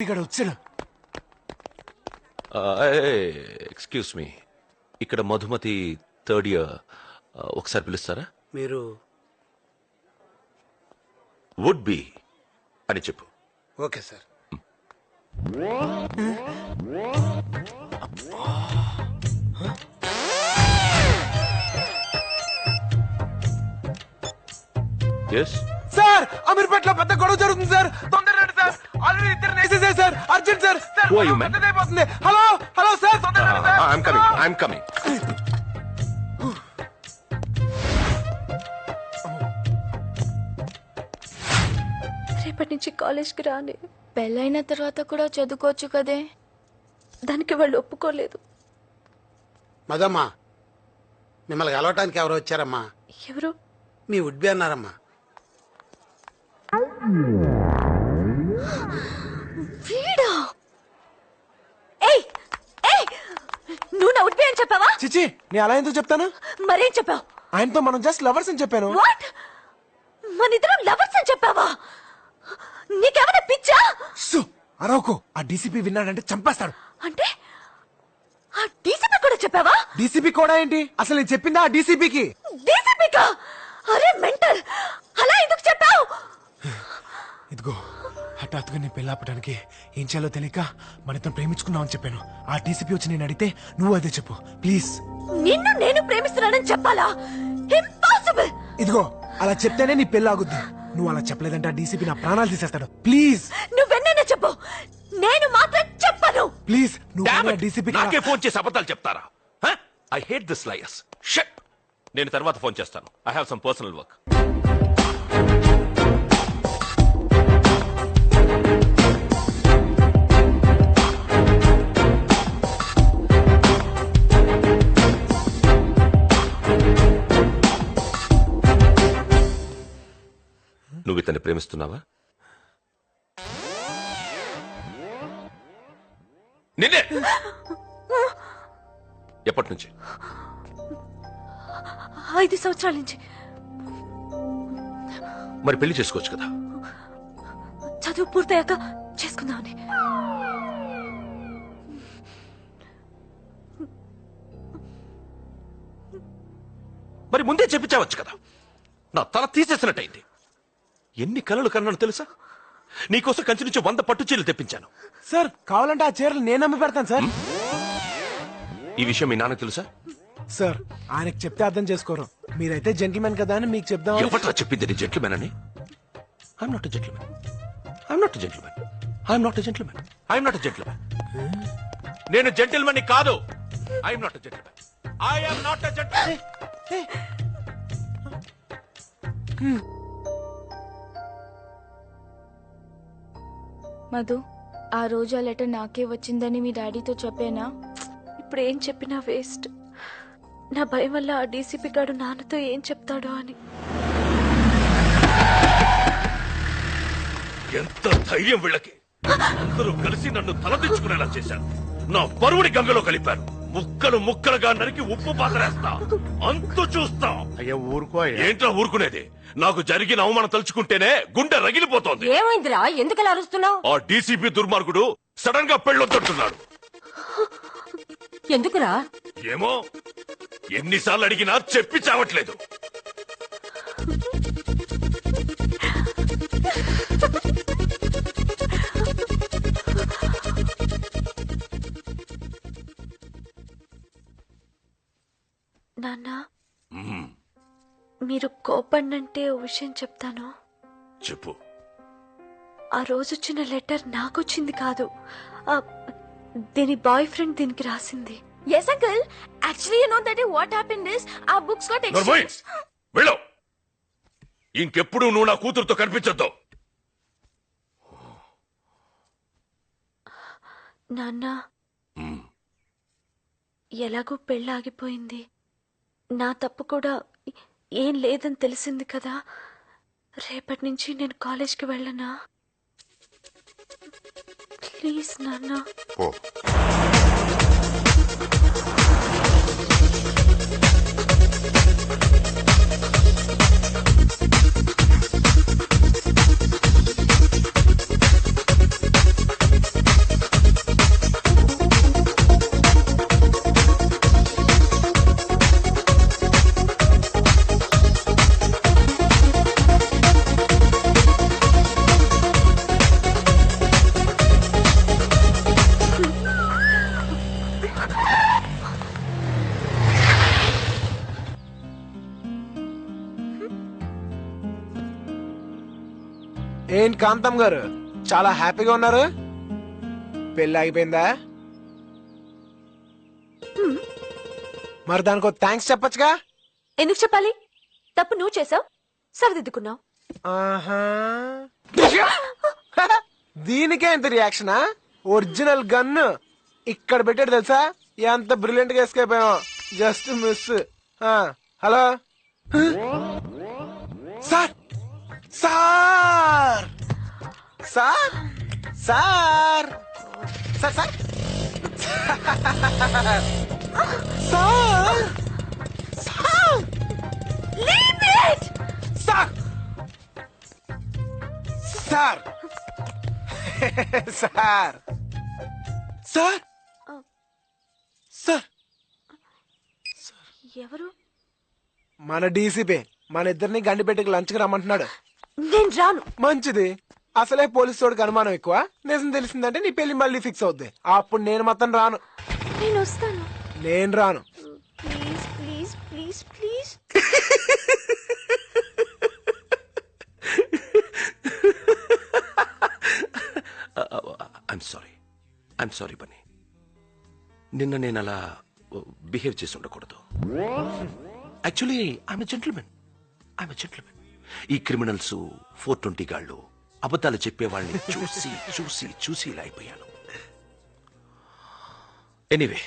ఇక్కడ వచ్చాడు. Excuse me, ఇక్కడ మధుమతి థర్డ్ ఇయర్, ఒకసారి పిలుస్తారా? మీరు వుడ్ బి అని చెప్పు. Okay sir. ఎస్ సార్, అమీర్పేటలో పెద్ద గొడవ జరుగుతుంది సార్. తొందరగా రండి సార్. ఆల్రెడీ ఇద్దరు వేసేసారు sir. Urgent sir. Sir, Who are you, man? పెద్దదైపోతుంది. హలో హలో సార్, తొందరగా రండి sir. I'm coming, I'm coming. రేపటి నుంచి కాలేజ్కి రాని. పెళ్ళైన తర్వాత కూడా చదువుకోవచ్చు కదే. దానికి వాళ్ళు ఒప్పుకోలేదు. మదమ్మా, మిమ్మల్ని కలవటానికి ఎవరు వచ్చారమ్మా? ఎవరు? మీ ఉడ్బి అన్నారమ్మా. వీడా? ఏయ్ ఏయ్, నువ్వు నా ఉడ్బి అని చెప్పావా? చిచి, నేను అలా ఎందుకు చెప్తాను? మరేం చెప్పావు? ఆయనతో మనం జస్ట్ లవర్స్ అని చెప్పాను. వాట్? మనిద్దరం లవర్స్ అని చెప్పావా? నీకేమైనా పిచ్చా? సు, అరవకు. ఆ డీసీపీ విన్నాడంటే చంపేస్తాడు. అంటే ఆ డీసీపీ కూడా చెప్పావా? డీసీపీ కూడా ఏంటి? అసలు నేను చెప్పిందా ఆ డీసీపీకి? డీసీపీకా? అరే మెంటల్, అలా ఎందుకు చెప్పావు? ఇదిగో, హఠాత్తుగా నేను పెళ్ళాపడానికి ఏం చేయాలో తెలియక మనతో ప్రేమించుకున్నావని చెప్పాను. ఆ డీసీపీ వచ్చి నేను అడిగితే నువ్వు అదే చెప్పు ప్లీజ్. నిన్ను నేను ప్రేమిస్తున్నానని చెప్పాలా? ఇంపాసిబుల్. ఇదిగో, అలా చెప్తేనే నీ పెళ్ళి ఆగుద్ది. నువ్వు అలా చెప్పలేదంటే ఆ డీసీపీ నా ప్రాణాలు తీసేస్తాడు. ప్లీజ్ నువ్వెన్నైనా చెప్పు, నేను మాత్రం చెప్పను. ప్లీజ్, Damn నువ్వు it! డీసీపీ నాకే ఫోన్ చేసి అబద్ధాలు చెప్తారా? I hate this liars. Shut. నేను తర్వాత ఫోన్ చేస్తాను. I have some personal work. నువ్వు ఇతన్ని ప్రేమిస్తున్నావా? నిన్నే. ఎప్పటి నుంచి? 5 సంవత్సరాల నుంచి. మరి పెళ్లి చేసుకోవచ్చు కదా. చదువు పూర్తయ్యాక చేసుకుందామని. మరి ముందే చెప్పించవచ్చు కదా. నా తల తీసేసినట్టయింది. ఎన్ని కలలు కన్నాను తెలుసా? నీకోసం కంచి నుంచి 100 పట్టు చీరలు తెప్పించాను. సార్, కావాలంటే ఆ చీరలు నేను అమ్మి పెడతాను సార్. ఈ విషయం మీ నాన్నకు తెలుసా? సార్, ఆయనకు చెప్తే అర్థం చేసుకోరు. మీరైతే జెంటిల్మెన్ కదా అని మీకు చెప్దాం. ఎవట్రా చెప్పింది నీ జెంట్మెన్ అని? I'm not a gentlemen. I'm not a gentlemen. I'm not a gentlemen. I'm not a gentlemen. నేను జెంటిల్మెన్ కాదు. I'm not a gentlemen. I'm not a gentlemen. Madhu, ఆ రోజు ఆ లెటర్ నాకే వచ్చిందని మీ డాడీతో చెప్పేనా? ఇప్పుడు ఏం చెప్పినా వేస్ట్. నా భయం వల్ల ఆ డీసీపీ గాడు నాన్నతో ఏం చెప్తాడో అని. ఎంత ధైర్యం వీళ్ళకి! అందరూ కలిసి నన్ను తలదించుకునేలా చేశారు. నా పరువుని గంగలో కలిపారు. ముక్కలు ముక్కలుగా నరికి ఉప్పు పాతరేస్తా. అంతు చూస్తా. అయ్యా ఊరుకో. ఏంట్రా ఊరుకునేది? నాకు జరిగిన అవమానం తలుచుకుంటేనే గుండె రగిలిపోతోంది. ఏమైందిరా, ఎందుకలా అరుస్తున్నావు? ఆ డీసీపీ దుర్మార్గుడు సడన్ గా పెళ్ళొద్దంటున్నాడు. ఎందుకురా? ఏమో, ఎన్నిసార్లు అడిగినా చెప్పి చావట్లేదు. నాన్న, మీరు కోపన్నంటే ఓ విషయం చెప్తాను. చెప్పు. ఆ రోజు వచ్చిన లెటర్ నాకొచ్చింది కాదు, దీని బాయ్ ఫ్రెండ్ దీనికి రాసింది. Yes, uncle. Actually, you know that what happened is our books got exchanged. వెళ్ళు. ఇంకెప్పుడు నువ్వు నా కూతురుతో కనిపించొద్దు. నాన్న, ఎలాగో పెళ్ళాగిపోయింది. నా తప్పు కూడా ఏం లేదని తెలిసింది కదా. రేపటి నుంచి నేను కాలేజ్కి వెళ్ళనా? ప్లీజ్ నాన్న. ఏంటి కాంతం గారు చాలా హ్యాపీగా ఉన్నారు? పెళ్ళి ఆగిపోయిందా? మరి దానికి థ్యాంక్స్ చెప్పొచ్చుగా. ఎందుకు చెప్పాలి? తప్పు నువ్వు చేసావు, సరిదిద్దుకున్నావు. ఆహా. దీనికే ఇంత రియాక్షనా? ఒరిజినల్ గన్ ఇక్కడ పెట్టాడు తెలుసా? ఎంత బ్రిలియంట్ గా ఎస్కేప్ అయ్యాం. Just miss. Hello sir, sir, sir, sir, sir, sir, sir, sir, Leave it! Sir, sir, sir, sir, sir, ఎవరు? మన డీసీపీ మన ఇద్దరిని గండిపెట్టుకు లంచ్కి రమ్మంటున్నాడు. నేను రాను. మంచిది. అసలే పోలీసు వాడికి అనుమానం ఎక్కువ. నిజం తెలిసిందంటే నీ పెళ్లి మళ్ళీ ఫిక్స్ అవుద్ది. అప్పుడు నేను మొత్తం రాను. నేను వస్తాను. నేను రాను. Please please please please. I'm sorry Bunny. నిన్న నేను అలా బిహేవ్ చేసి ఉండకూడదు. Actually I'm gentlemen. ఈ క్రిమినల్స్ 420 గాళ్ళు అబద్ధాలు చెప్పేవాళ్ళని చూసి చూసి చూసి ఇలా అయిపోయాను. Anyway,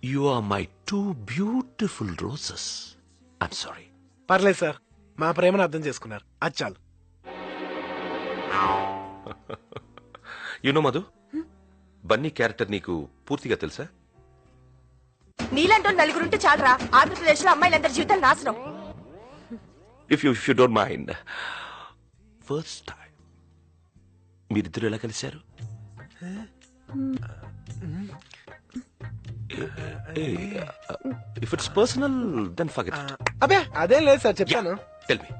you are my 2 beautiful roses. I'm sorry. పర్లేదు సార్, మా ప్రేమను అర్థం చేసుకున్నారు. అది చాలు. యునో మధు, బన్నీ క్యారెక్టర్ నీకు పూర్తిగా తెలుసా? నీలంటూ నలుగురుంటే చాలరా, ఆంధ్రప్రదేశ్ లో అమ్మాయిలందరి జీవితాలు నాశనం. If you don't mind, first time మీరిద్దరు ఎలా కలిశారు? If it's personal then forget it. అబే అదేం లేదు సార్, చెప్తాను. Tell me.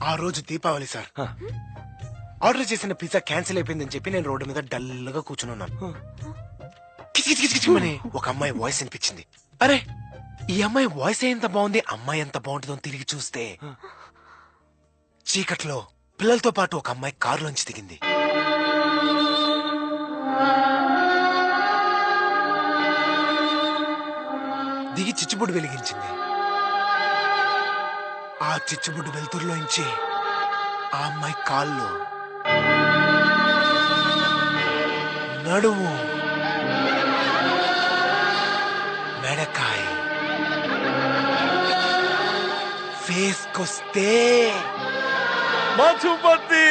ఆ రోజు దీపావళి సార్. ఆర్డర్ చేసిన పిజ్జా క్యాన్సిల్ అయిపోయిందని చెప్పి నేను రోడ్డు మీద డల్గా కూర్చుని ఉన్నాను. కిచకిచకిచకిచమని ఒక అమ్మాయి వాయిస్ వినిపించింది. అరే, ఈ అమ్మాయి వాయిస్ ఎంత బాగుంది, అమ్మాయి ఎంత బాగుంటుందో తిరిగి చూస్తే చీకట్లో పిల్లలతో పాటు ఒక అమ్మాయి కారులోంచి దిగింది. దిగి చిచ్చుబుడ్డు వెలిగించింది. ఆ చిచ్చుబుడ్డు వెలుతురులోంచి ఆ అమ్మాయి కాళ్ళు, నడుము, మెడకాయ, ఫేస్ కొస్తే మధుపతి.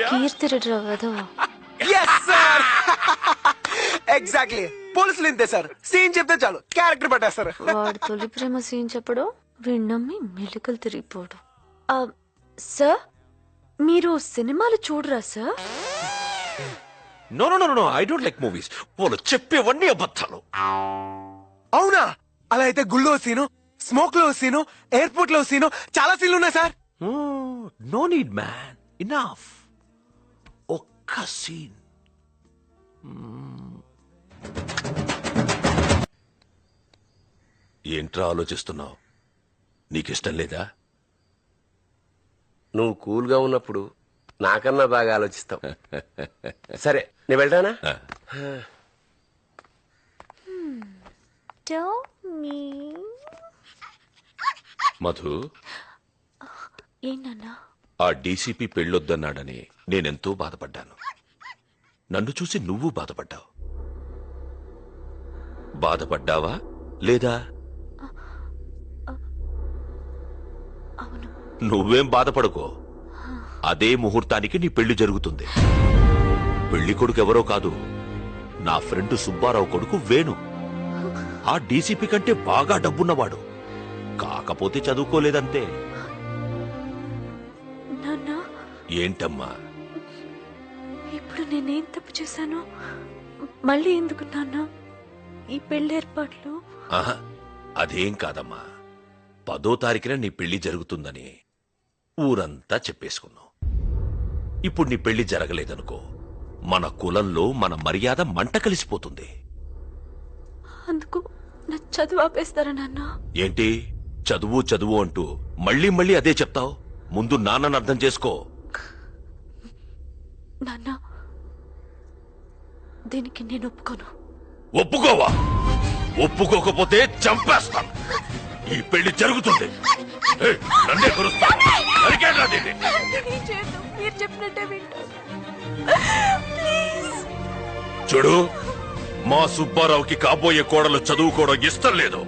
కీర్తిరావు కదా. ఎగ్జాక్ట్లీ. పోలీసులు ఇంతే సార్, సీన్ చెప్తే చాలు క్యారెక్టర్ పట్టేస్తారు. వాడు తొలి ప్రేమ సీన్ చెప్పడు, విన్నమ్మి మెలికలు తిరిగిపోడు. సార్, మీరు సినిమాలు చూడరా sir? No no no no, I don't like movies. వాళ్ళు చెప్పేవన్నీ అబద్ధాలు. అవునా? అలా అయితే గుళ్ళో సీను, స్మోక్ లో సీను, ఎయిర్పోర్ట్ లో సీను, చాలా సీన్లు ఉన్నాయి sir. No need man, enough. ఒక్క సీన్. ఏంట్రా ఆలోచిస్తున్నావు? నీకిష్టం లేదా? నువ్వు కూల్గా ఉన్నప్పుడు నాకన్నా బాగా ఆలోచిస్తావు. సరే, నేను వెళ్తానా? మధు, ఏంటన్నా? ఆ డీసీపీ పెళ్ళొద్దన్నాడని నేనెంతో బాధపడ్డాను. నన్ను చూసి నువ్వు బాధపడ్డావు. బాధపడ్డావా లేదా? అవును. నువ్వేం బాధపడకో. అదే ముహూర్తానికి నీ పెళ్లి జరుగుతుంది. పెళ్లి కొడుకు ఎవరో కాదు, నా ఫ్రెండ్ సుబ్బారావు కొడుకు వేణు. ఆ డీసీపీ కంటే బాగా డబ్బున్నవాడు. కాకపోతే చదువుకోలేదంతే. నాన్న, ఏంటమ్మా? ఇప్పుడు నేనేం తప్పు చేశాను? మళ్ళీ ఎందుకు నాన్న ఈ పెళ్లి ఏర్పాట్లు? ఆహా, అదేం కాదమ్మా. 10వ తారీఖున నీ పెళ్లి జరుగుతుందని ఊరంతా చెప్పేసుకున్నావు. ఇప్పుడు నీ పెళ్లి జరగలేదనుకో, మన కులంలో మన మర్యాద మంట కలిసిపోతుంది. అందుకు నా చదువు ఆపేస్తారా నాన్న? ఏంటి చదువు చదువు అంటూ మళ్ళీ మళ్ళీ అదే చెప్తావు? ముందు నాన్నను అర్థం చేసుకో. నాన్న దీనికి నేను ఒప్పుకోను. ఒప్పుకోవా? ఒప్పుకోకపోతే చంపేస్తాను. ఈ పెళ్లి జరుగుతుంది. ఏయ్, నన్నే కొరుస్తాను. నరికేయండిరా దీన్ని. మీరు చెప్పినట్టే వింటాను. చూడు, మా సుబ్బారావుకి కాబోయే కోడలు చదువుకోవడం ఇష్టం లేదు.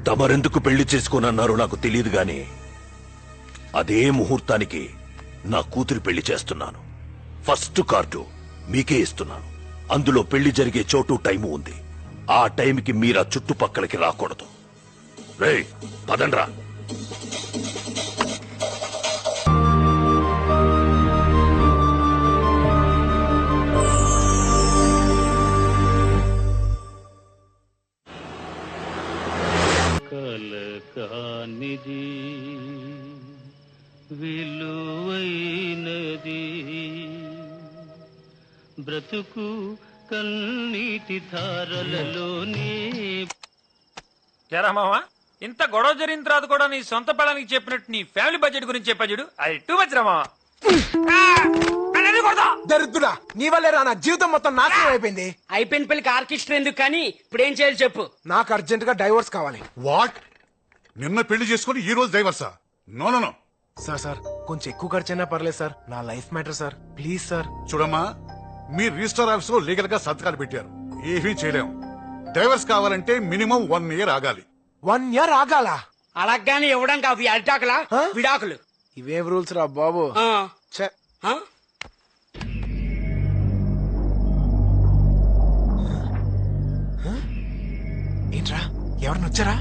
తమరెందుకు పెళ్లి చేసుకోనన్నారో నాకు తెలియదు గాని అదే ముహూర్తానికి నా కూతురి పెళ్లి చేస్తున్నాను. ఫస్ట్ కార్డు మీకే ఇస్తున్నాను. అందులో పెళ్లి జరిగే చోటు టైము ఉంది. ఆ టైంకి మీరా చుట్టుపక్కలకి రాకూడదు. రేయ్, పదండ్రా. కలకానిది విలువైనది బ్రతుకు కన్నీటి ధారలలోనే. ఎరా మావా, ఇంత గొడవ జరిగిన తర్వాత కూడా నీ సొంత పడానికి చెప్పినట్టు నీ ఫ్యామిలీ బడ్జెట్ గురించి చెప్పా చూడు, అది టూ మచ్ రా మావా. దరిద్రుడా, నీ వల్లే రా నా జీవితం మొత్తం నాశనం అయిపోయింది. అయిపోయిన పెళ్లికి ఆర్కెస్ట్రా ఎందుకు కానీ ఇప్పుడు ఏం చేయాలి చెప్పు. నాకు అర్జెంట్ గా డైవోర్స్ కావాలి. వాట్? నిన్న పెళ్లి చేసుకుని ఈ రోజు డైవర్సా? No no no. సార్ కొంచెం ఎక్కువ ఖర్చైనా పర్లేదు సార్. నా life matter sir, please sir. చూడమ్మా, మీ రిజిస్టర్ ఆఫీస్ లో లీగల్ గా సంతకాలు పెట్టారు. ఏమీ చేయలేము. డైవర్స్ కావాలంటే మినిమం 1 year ఆగాలి. 1 year ఆగాలా? అలాగానే ఇవ్వడానికి అవి అరిటాకులా విడాకులు. ఇవేం రూల్స్ రా బాబు. ఆ. ఛే. ఆ? ఏంట్రా, ఎవరిని వచ్చారా?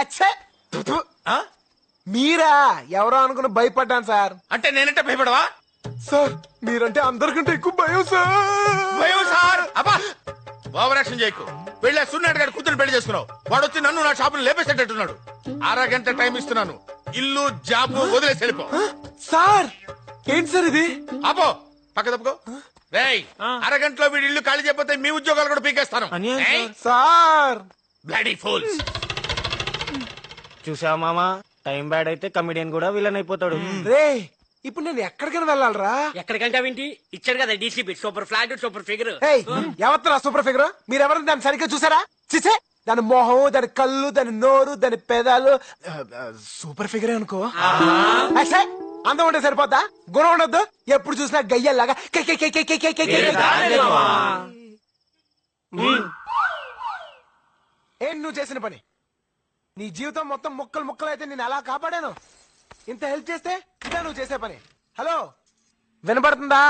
అచ్చే. మీరా? ఎవరో అనుకుని భయపడ్డాను సార్. అంటే నేనంటే భయపడవా? సార్ మీరంటే అందరికంటే ఎక్కువ భయం సార్. భయం సార్? అబ్బా, ఓవర్ యాక్షన్ చేయకు. పెళ్లి సున్నాడు గారి కూతురు పెళ్లి చేసుకున్నావు. వాడు వచ్చి నన్ను నా షాపులు లేపేసేటట్టున్నాడు. 1/2 గంట టైం ఇస్తున్నాను. ఇల్లు జాబు వదిలేసి వెళ్ళిపో. సార్ ఏంటి సార్ ఇది? అపో, పక్క తప్పుకో. రేయ్, 1/2 గంటలో వీడి ఇల్లు ఖాళీ చేయకపోతే మీ ఉద్యోగాలు కూడా పీకేస్తాను. Sir bloody fools. చూసావా మామా, టైం బ్యాడ్ అయితే కమిడియన్ కూడా విలన్ అయిపోతాడు. రే, ఇప్పుడు నేను ఎక్కడికైనా వెళ్ళాలరా? ఎక్కడికంటే వింటి ఇచ్చాడు కదా DCP. Super flat super figure. ఎవరు సూపర్ ఫిగర్? మీరెవరు దాన్ని సరిగ్గా చూసారా? చిసే, దాని మొహం, దాని కళ్ళు, దాని నోరు, దాని పెదాలు సూపర్ ఫిగరే అనుకో. అచ్చే, అందం ఉంటే సరిపోద్దా? గుణం ఉండొద్దు? ఎప్పుడు చూసినా గయ్యల్లాగా ఏం నువ్వు చేసిన పని? నీ జీవితం మొత్తం ముక్కలు ముక్కలు అయితే నేను అలా కాపాడాను. ఇంత హెల్ప్ చేస్తే ఇదే నువ్వు చేసే పని. హలో, వినపడుతుందా?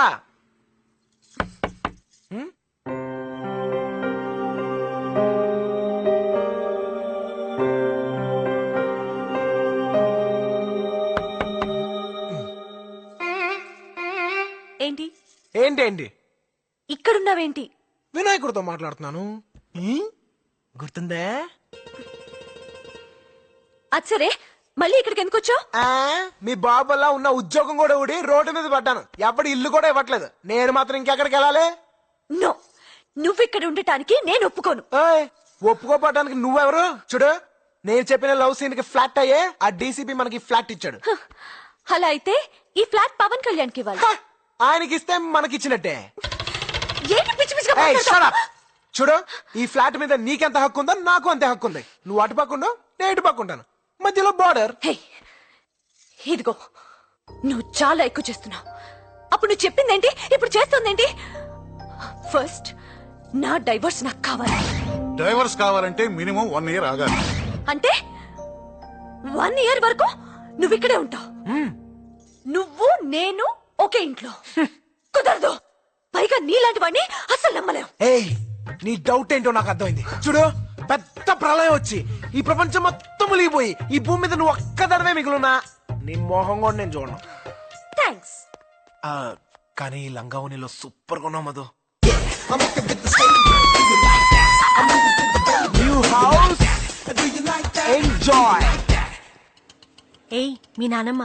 ఏంటి ఏంటేంటి? ఇక్కడున్నావేంటి? వినాయకుడితో మాట్లాడుతున్నాను. గుర్తుందా? అచ్చరే, మళ్ళీ ఇక్కడికి ఎందుకు వచ్చావు? మీ బాబులా ఉన్న ఉద్యోగం కూడా ఊడి రోడ్డు మీద పడ్డాను. ఎప్పటి ఇల్లు కూడా ఇవ్వట్లేదు. నేను మాత్రం ఇంకెక్కడికి వెళ్ళాలి? నో, నువ్వు ఇక్కడ ఉండటానికి నేను ఒప్పుకోను. ఒప్పుకోపడానికి నువ్వెవరు? చూడు, నేను చెప్పిన లవ్ సీన్ కి ఫ్లాట్ అయ్యే ఆ డీసీపీ మనకి ఫ్లాట్ ఇచ్చాడు. అలా అయితే ఈ ఫ్లాట్ పవన్ కళ్యాణ్ కి ఇవ్వాలి. ఆయనకి ఇస్తే మనకిచ్చినట్టే. ఏంటి పిచ్చి పిచ్చిగా Hey, మాట్లాడతావ్? shut up. చూడు, ఈ ఫ్లాట్ మీద నీకెంత హక్కు ఉందో నాకు అంతే హక్కు ఉంది. నువ్వు అటు పక్కుండు, నేను ఇటు పక్కుంటాను. మధ్యలో బార్డర్. హే, ఇదిగో నువ్వు చాలా ఎక్కువ చేస్తున్నావు. అప్పుడు నువ్వు చెప్పిందేంటి, ఇప్పుడు చేస్తుందేంటి? ఫస్ట్ నా డైవర్స్ నాకు కావాలి. డైవర్స్ కావాలంటే మినిమం 1 year ఆగాలి. అంటే 1 year వరకు నువ్వు ఇక్కడే ఉంటావు. నువ్వు నేను ఒకే ఇంట్లో. కుదరదు. పైగా నీలాంటి వాడిని అసలు నమ్మలేవు. ఏయ్, నీ డౌట్ ఏంటో నాకు అర్థమైంది. చూడు, పెద్ద ప్రళయం వచ్చి ఈ ప్రపంచం మొత్తం మునిగిపోయి ఈ భూమి మీద నువ్వు ఒక్కదడవే మిగులున్నా నీ మోహం కూడా నేను చూడను. థ్యాంక్స్. కానీ ఈ లంగావనిలో సూపర్ గా ఉన్నావు మధు. New house, enjoy. ఏయ్, మీ నానమ్మ